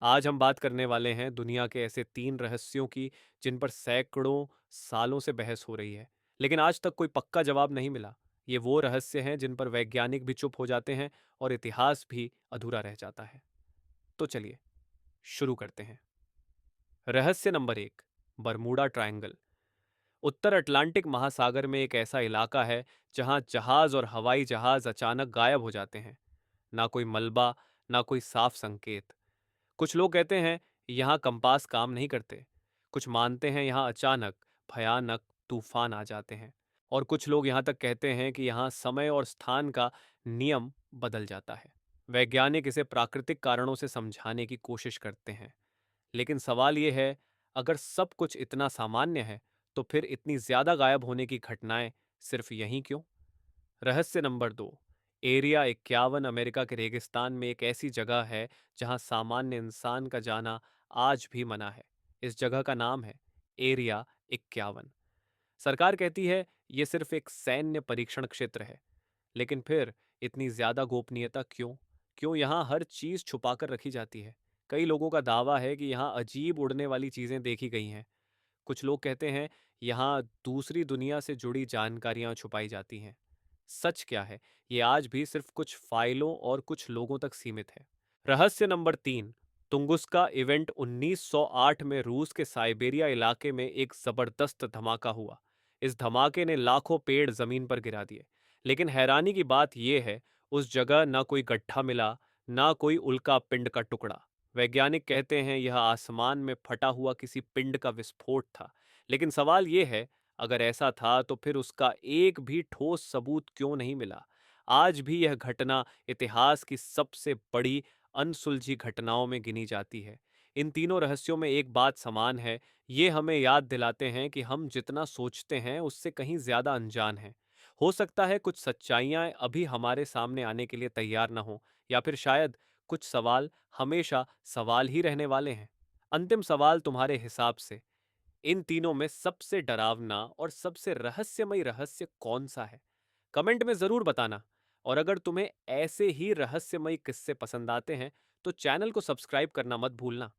आज हम बात करने वाले हैं दुनिया के ऐसे 3 रहस्यों की जिन पर सैकड़ों सालों से बहस हो रही है, लेकिन आज तक कोई पक्का जवाब नहीं मिला। ये वो रहस्य हैं जिन पर वैज्ञानिक भी चुप हो जाते हैं और इतिहास भी अधूरा रह जाता है। तो चलिए शुरू करते हैं। रहस्य नंबर 1, बरमूडा ट्रायंगल। उत्तर अटलांटिक महासागर में एक ऐसा इलाका है जहां जहाज और हवाई जहाज अचानक गायब हो जाते हैं। ना कोई मलबा, ना कोई साफ संकेत। कुछ लोग कहते हैं यहाँ कंपास काम नहीं करते। कुछ मानते हैं यहाँ अचानक भयानक तूफान आ जाते हैं। और कुछ लोग यहाँ तक कहते हैं कि यहाँ समय और स्थान का नियम बदल जाता है। वैज्ञानिक इसे प्राकृतिक कारणों से समझाने की कोशिश करते हैं, लेकिन सवाल यह है, अगर सब कुछ इतना सामान्य है तो फिर इतनी ज्यादा गायब होने की घटनाएं सिर्फ यहीं क्यों? रहस्य नंबर 2, एरिया 51 अमेरिका के रेगिस्तान में एक ऐसी जगह है जहां सामान्य इंसान का जाना आज भी मना है। इस जगह का नाम है एरिया 51। सरकार कहती है यह सिर्फ एक सैन्य परीक्षण क्षेत्र है, लेकिन फिर इतनी ज्यादा गोपनीयता क्यों? क्यों यहाँ हर चीज छुपाकर रखी जाती है? कई लोगों का दावा है कि यहाँ अजीब उड़ने वाली चीजें देखी गई हैं। कुछ लोग कहते हैं यहाँ दूसरी दुनिया से जुड़ी जानकारियां छुपाई जाती हैं। सच क्या है, ये आज भी सिर्फ कुछ फाइलों और कुछ लोगों तक सीमित है। रहस्य नंबर 3, तुंगुस्का इवेंट 1908 में रूस के साइबेरिया इलाके में एक जबरदस्त धमाका हुआ। इस धमाके ने लाखों पेड़ जमीन पर गिरा दिए। लेकिन हैरानी की बात यह है, उस जगह ना कोई गड्ढा मिला, ना कोई उल्का पिंड का टुकड़ा। वैज्ञानिक कहते हैं यह आसमान में फटा हुआ किसी पिंड का विस्फोट था। लेकिन सवाल यह है, अगर ऐसा था तो फिर उसका एक भी ठोस सबूत क्यों नहीं मिला? आज भी यह घटना इतिहास की सबसे बड़ी अनसुलझी घटनाओं में गिनी जाती है। इन तीनों रहस्यों में एक बात समान है, ये हमें याद दिलाते हैं कि हम जितना सोचते हैं उससे कहीं ज्यादा अनजान हैं। हो सकता है कुछ सच्चाइयां अभी हमारे सामने आने के लिए तैयार न हो, या फिर शायद कुछ सवाल हमेशा सवाल ही रहने वाले हैं। अंतिम सवाल तुम्हारे हिसाब से इन तीनों में सबसे डरावना और सबसे रहस्यमयी रहस्य कौन सा है? कमेंट में जरूर बताना। और अगर तुम्हें ऐसे ही रहस्यमयी किस्से पसंद आते हैं तो चैनल को सब्सक्राइब करना मत भूलना।